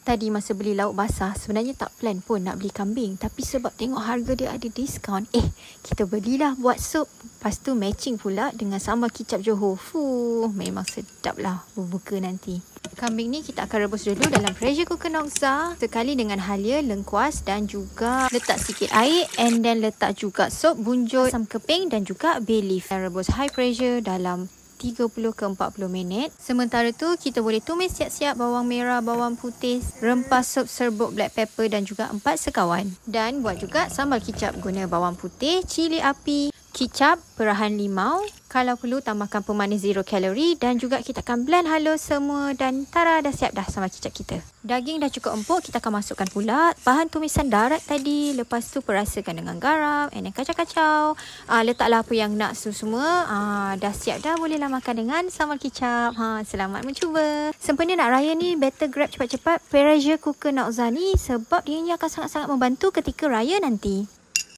Tadi masa beli lauk basah, sebenarnya tak plan pun nak beli kambing. Tapi sebab tengok harga dia ada diskaun, kita belilah buat sup. Lepas tu matching pula dengan sambal kicap Johor. Memang sedap lah berbuka nanti. Kambing ni kita akan rebus dulu dalam pressure cooker Noxa. Sekali dengan halia, lengkuas dan juga letak sikit air. And then letak juga sup, bunjut, asam keping dan juga bay leaf. Dan rebus high pressure dalam 30 ke 40 minit. Sementara tu kita boleh tumis siap-siap bawang merah, bawang putih, rempah sup serbuk black pepper dan juga 4 sekawan. Dan buat juga sambal kicap guna bawang putih, cili api, kicap, perahan limau. Kalau perlu tambahkan pemanis 0 kalori dan juga kita akan blend halus semua dan tada, dah siap dah sambal kicap kita. Daging dah cukup empuk, kita akan masukkan pula bahan tumisan darat tadi. Lepas tu perasakan dengan garam and then kacau-kacau. Letaklah apa yang nak semua. Dah siap dah, bolehlah makan dengan sambal kicap. Selamat mencuba. Sempena nak raya ni, better grab cepat-cepat pressure cooker Noxa ni sebab dia ni akan sangat-sangat membantu ketika raya nanti.